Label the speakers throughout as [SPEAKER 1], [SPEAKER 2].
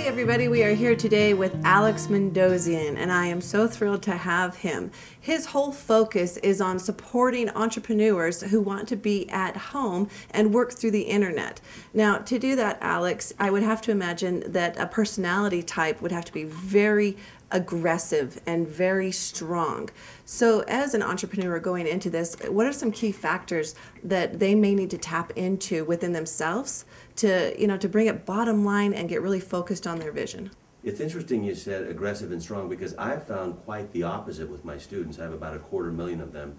[SPEAKER 1] Hey everybody, we are here today with Alex Mandossain, and I am so thrilled to have him. His whole focus is on supporting entrepreneurs who want to be at home and work through the internet. Now, to do that, Alex, I would have to imagine that a personality type would have to be very aggressive and very strong. So as an entrepreneur going into this, what are some key factors that they may need to tap into within themselves to, to bring it bottom line and get really focused on their vision?
[SPEAKER 2] It's interesting you said aggressive and strong, because I've found quite the opposite with my students. I have about 250,000 of them.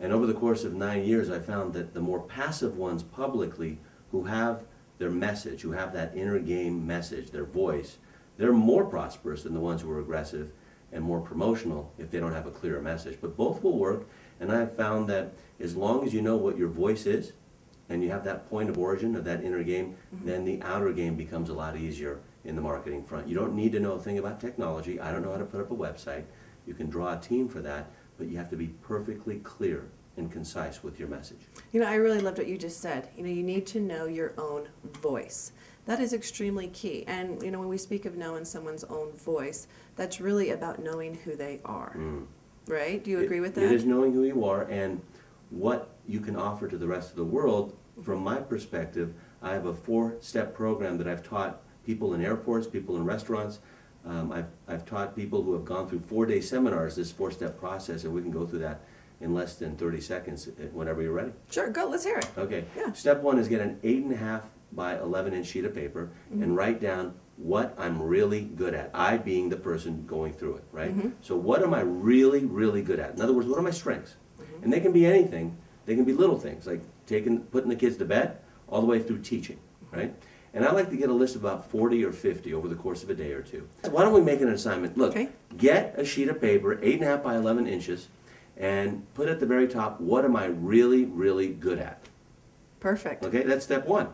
[SPEAKER 2] And over the course of 9 years, I found that the more passive ones publicly, who have their message, who have that inner game message, their voice, they're more prosperous than the ones who are aggressive and more promotional if they don't have a clearer message. But both will work, and I've found that as long as you know what your voice is and you have that point of origin of that inner game, then the outer game becomes a lot easier in the marketing front. You don't need to know a thing about technology. I don't know how to put up a website. You can draw a team for that, but you have to be perfectly clear and concise with your message.
[SPEAKER 1] I really loved what you just said. You need to know your own voice. That is extremely key. And when we speak of knowing someone's own voice, that's really about knowing who they are. Right? Do you agree with that?
[SPEAKER 2] It is knowing who you are and what you can offer to the rest of the world. From my perspective, I have a 4-step program that I've taught people in airports, people in restaurants. I've taught people who have gone through 4-day seminars this 4-step process, and we can go through that in less than 30 seconds whenever you're ready.
[SPEAKER 1] Sure, go, let's hear it.
[SPEAKER 2] Okay.
[SPEAKER 1] Yeah.
[SPEAKER 2] Step 1 is get an 8.5 by 11-inch sheet of paper and write down what I'm really good at. I being the person going through it, right? So what am I really, really good at? In other words, what are my strengths? And they can be anything. They can be little things, like putting the kids to bed, all the way through teaching, right? And I like to get a list of about 40 or 50 over the course of a day or two. So why don't we make an assignment? Look, get a sheet of paper, 8.5 by 11 inches, and put at the very top, what am I really, really good at?
[SPEAKER 1] Perfect.
[SPEAKER 2] Okay, that's step 1.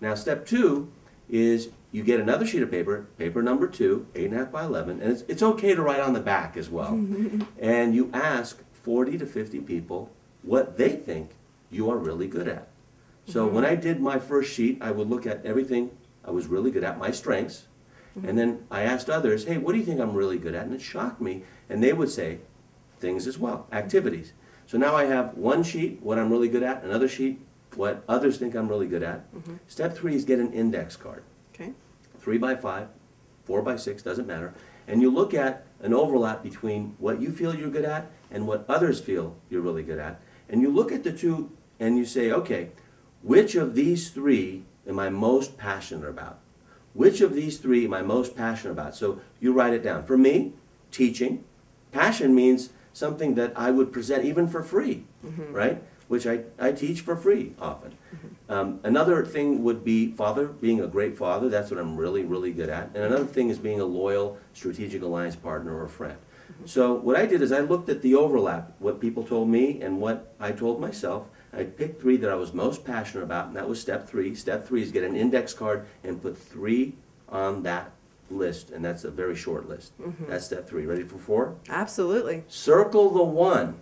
[SPEAKER 2] Now, step 2 is you get another sheet of paper, paper number 2, 8.5 by 11, and it's okay to write on the back as well. And you ask 40 to 50 people what they think you are really good at. So when I did my first sheet, I would look at everything I was really good at, my strengths, and then I asked others, hey, what do you think I'm really good at? And it shocked me, and they would say things as well, activities. So now I have one sheet, what I'm really good at, another sheet, what others think I'm really good at. Step 3 is get an index card. 3 by 5, 4 by 6, doesn't matter. And you look at an overlap between what you feel you're good at and what others feel you're really good at. And you look at the two and you say, okay, which of these 3 am I most passionate about? Which of these 3 am I most passionate about? So you write it down. For me, teaching. Passion means something that I would present even for free, right? Which I teach for free often. Another thing would be being a great father. That's what I'm really, really good at. And another thing is being a loyal strategic alliance partner or friend. So what I did is I looked at the overlap, what people told me and what I told myself. I picked 3 that I was most passionate about, and that was step 3. Step 3 is get an index card and put 3 on that list, and that's a very short list. That's step 3. Ready for 4?
[SPEAKER 1] Absolutely.
[SPEAKER 2] Circle the one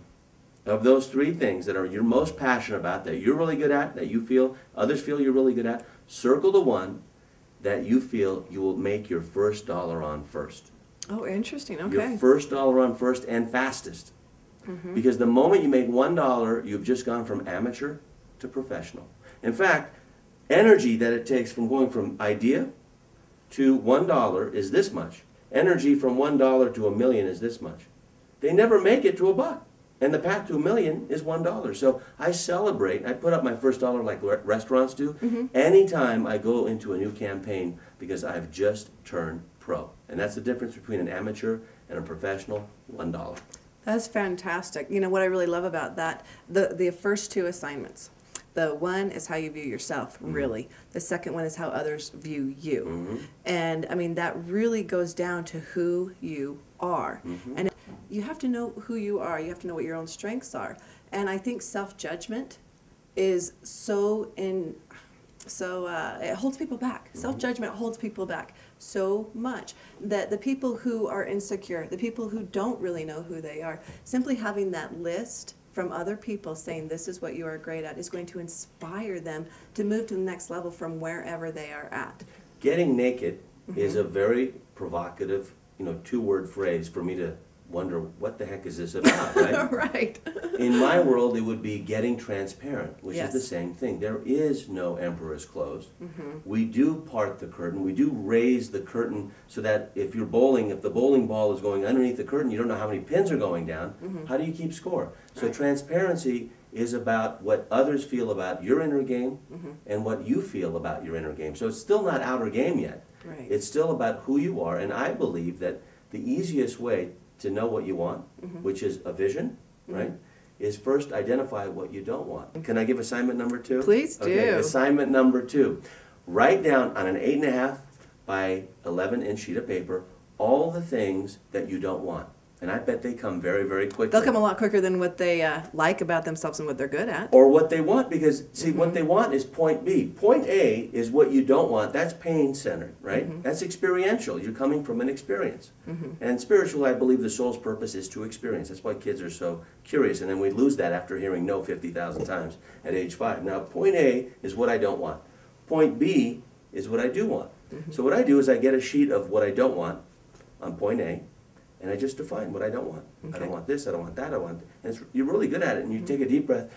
[SPEAKER 2] of those 3 things that you're most passionate about, that you're really good at, that you feel others feel you're really good at. Circle the one that you feel you will make your first dollar on first.
[SPEAKER 1] Oh, interesting. Okay.
[SPEAKER 2] Your first dollar on first and fastest. Because the moment you make $1, you've just gone from amateur to professional. In fact, energy that it takes from going from idea to $1 is this much. Energy from $1 to $1 million is this much. They never make it to $1. And the path to $1 million is $1. So I celebrate. I put up my first dollar like restaurants do anytime I go into a new campaign, because I've just turned pro. And that's the difference between an amateur and a professional, $1.
[SPEAKER 1] That's fantastic. What I really love about that, the first 2 assignments. The one is how you view yourself, really. The second one is how others view you. And I mean, that really goes down to who you are. And you have to know who you are. You have to know what your own strengths are. And I think self-judgment is it holds people back. Self-judgment holds people back so much that the people who are insecure, the people who don't really know who they are, simply having that list from other people saying this is what you are great at is going to inspire them to move to the next level from wherever they are at.
[SPEAKER 2] Getting naked is a very provocative, two-word phrase for me to wonder what the heck is this about, right?
[SPEAKER 1] Right.
[SPEAKER 2] In my world, it would be getting transparent, which
[SPEAKER 1] Yes.
[SPEAKER 2] is the same thing. There is no emperor's clothes. We do part the curtain. We do raise the curtain so that if you're bowling, if the bowling ball is going underneath the curtain, you don't know how many pins are going down. How do you keep score? So
[SPEAKER 1] Right.
[SPEAKER 2] transparency is about what others feel about your inner game and what you feel about your inner game. So it's still not outer game yet.
[SPEAKER 1] Right.
[SPEAKER 2] It's still about who you are, and I believe that the easiest way to know what you want, which is a vision, right, is first identify what you don't want. Can I give assignment number 2?
[SPEAKER 1] Please do.
[SPEAKER 2] Okay, assignment number 2. Write down on an 8.5 by 11-inch sheet of paper all the things that you don't want. And I bet they come very, very quickly.
[SPEAKER 1] They'll come a lot quicker than what they like about themselves and what they're good at.
[SPEAKER 2] Or what they want, because, see, what they want is point B. Point A is what you don't want. That's pain-centered, right? That's experiential. You're coming from an experience. And spiritual, I believe the soul's purpose is to experience. That's why kids are so curious, and then we lose that after hearing no 50,000 times at age 5. Now, point A is what I don't want. Point B is what I do want. So what I do is I get a sheet of what I don't want on point A, and I just define what I don't want.
[SPEAKER 1] Okay.
[SPEAKER 2] I don't want this, I don't want that, I want... And you're really good at it, and you take a deep breath,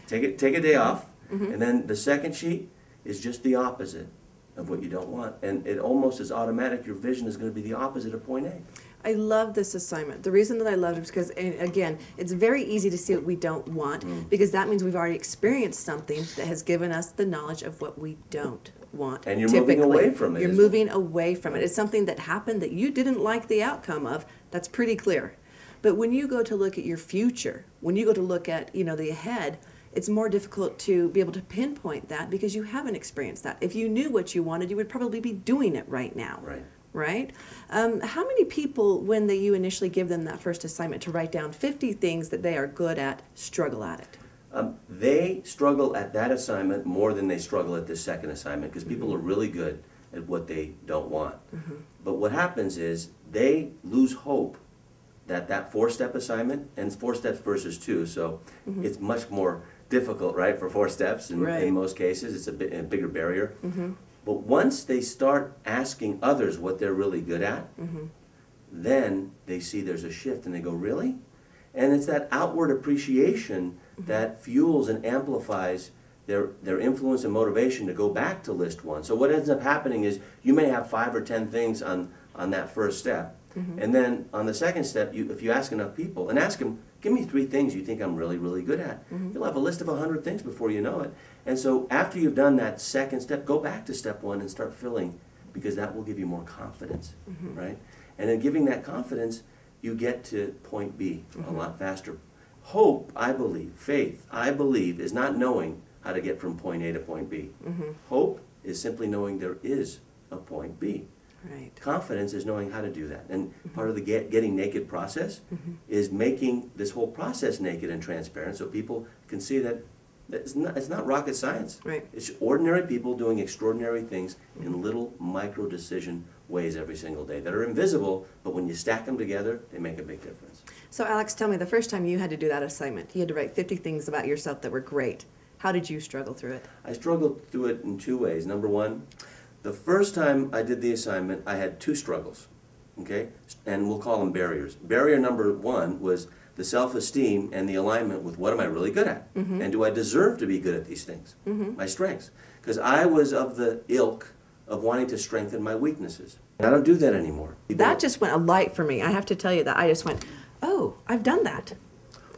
[SPEAKER 2] take a day off, and then the second sheet is just the opposite of what you don't want. And it almost is automatic. Your vision is going to be the opposite of point A.
[SPEAKER 1] I love this assignment. The reason that I love it is because, and again, it's very easy to see what we don't want because that means we've already experienced something that has given us the knowledge of what we don't want.
[SPEAKER 2] And you're moving away from it.
[SPEAKER 1] You're moving away from it. It's something that happened that you didn't like the outcome of. That's pretty clear. But when you go to look at your future, when you go to look at, the ahead, it's more difficult to be able to pinpoint that because you haven't experienced that. If you knew what you wanted, you would probably be doing it right now.
[SPEAKER 2] Right.
[SPEAKER 1] Right? How many people, when you initially give them that first assignment to write down 50 things that they are good at, struggle at it?
[SPEAKER 2] They struggle at that assignment more than they struggle at this second assignment because people are really good at what they don't want. But what happens is they lose hope that 4-step assignment, and 4 steps versus 2, so it's much more difficult, right, for 4 steps in most cases. It's a bigger barrier. But once they start asking others what they're really good at, then they see there's a shift and they go, really? And it's that outward appreciation that fuels and amplifies their influence and motivation to go back to list 1. So what ends up happening is you may have 5 or 10 things on that first step. And then on the second step, if you ask enough people, and ask them, give me 3 things you think I'm really, really good at. You'll have a list of 100 things before you know it. And so after you've done that second step, go back to step 1 and start filling, because that will give you more confidence, right? And in giving that confidence, you get to point B a lot faster. Hope, I believe, faith, I believe, is not knowing how to get from point A to point B. Hope is simply knowing there is a point B.
[SPEAKER 1] Right.
[SPEAKER 2] Confidence is knowing how to do that. And part of the getting naked process is making this whole process naked and transparent so people can see that it's not rocket science.
[SPEAKER 1] Right.
[SPEAKER 2] It's ordinary people doing extraordinary things in little micro decision ways every single day that are invisible, but when you stack them together, they make a big difference.
[SPEAKER 1] So Alex, tell me, the first time you had to do that assignment, you had to write 50 things about yourself that were great. How did you struggle through it?
[SPEAKER 2] I struggled through it in 2 ways. Number 1, the first time I did the assignment, I had 2 struggles, okay? And we'll call them barriers. Barrier number 1 was the self-esteem and the alignment with what am I really good at? And do I deserve to be good at these things? My strengths. Because I was of the ilk of wanting to strengthen my weaknesses. And I don't do that anymore.
[SPEAKER 1] That just went a light for me. I have to tell you that. I just went, oh, I've done that.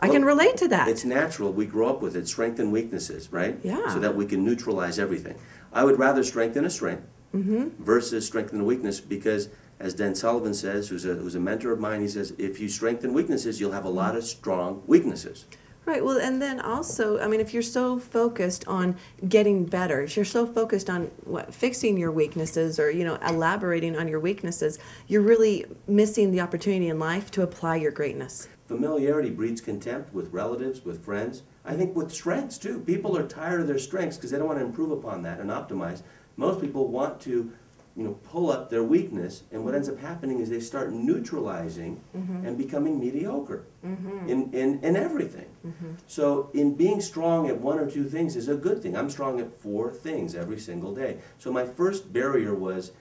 [SPEAKER 1] I can relate to that.
[SPEAKER 2] It's natural. We grow up with it. Strength and weaknesses, right?
[SPEAKER 1] Yeah.
[SPEAKER 2] So that we can neutralize everything. I would rather strengthen a strength versus strengthen a weakness because, as Dan Sullivan says, who's a mentor of mine, he says, if you strengthen weaknesses, you'll have a lot of strong weaknesses.
[SPEAKER 1] Right. Well, and then also, I mean, if you're so focused on getting better, if you're so focused on fixing your weaknesses or, elaborating on your weaknesses, you're really missing the opportunity in life to apply your greatness.
[SPEAKER 2] Familiarity breeds contempt with relatives, with friends. I think with strengths, too. People are tired of their strengths because they don't want to improve upon that and optimize. Most people want to pull up their weakness, and what ends up happening is they start neutralizing and becoming mediocre in everything. So in being strong at 1 or 2 things is a good thing. I'm strong at 4 things every single day. So my first barrier was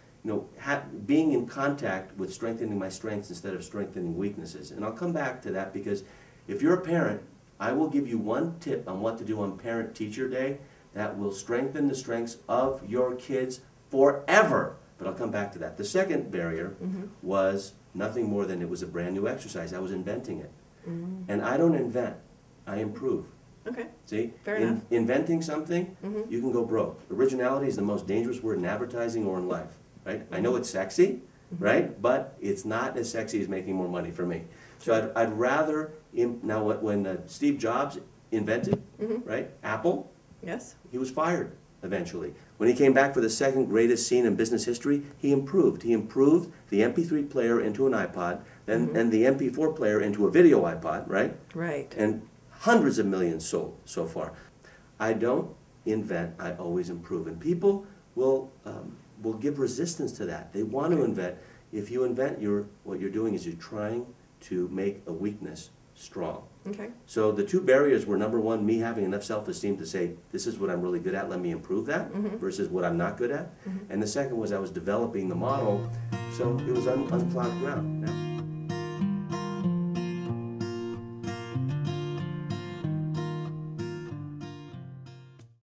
[SPEAKER 2] being in contact with strengthening my strengths instead of strengthening weaknesses. And I'll come back to that because if you're a parent, I will give you one tip on what to do on Parent-Teacher Day that will strengthen the strengths of your kids forever. But I'll come back to that. The second barrier was nothing more than it was a brand new exercise. I was inventing it. And I don't invent, I improve.
[SPEAKER 1] Okay.
[SPEAKER 2] See?
[SPEAKER 1] Fair enough.
[SPEAKER 2] Inventing something, you can go broke. Originality is the most dangerous word in advertising or in life, right? I know it's sexy, right? But it's not as sexy as making more money for me. So I'd rather, now when Steve Jobs invented, right, Apple,
[SPEAKER 1] yes,
[SPEAKER 2] he was fired eventually. When he came back for the second greatest scene in business history, he improved. He improved the MP3 player into an iPod, and the MP4 player into a video iPod, right?
[SPEAKER 1] Right.
[SPEAKER 2] And hundreds of millions sold so far. I don't invent, I always improve. And people will give resistance to that. They want to invent. If you invent, what you're doing is you're trying to make a weakness strong.
[SPEAKER 1] Okay.
[SPEAKER 2] So the two barriers were, number one, me having enough self-esteem to say, this is what I'm really good at, let me improve that, versus what I'm not good at. And the second was I was developing the model, so it was unplowed ground. Now,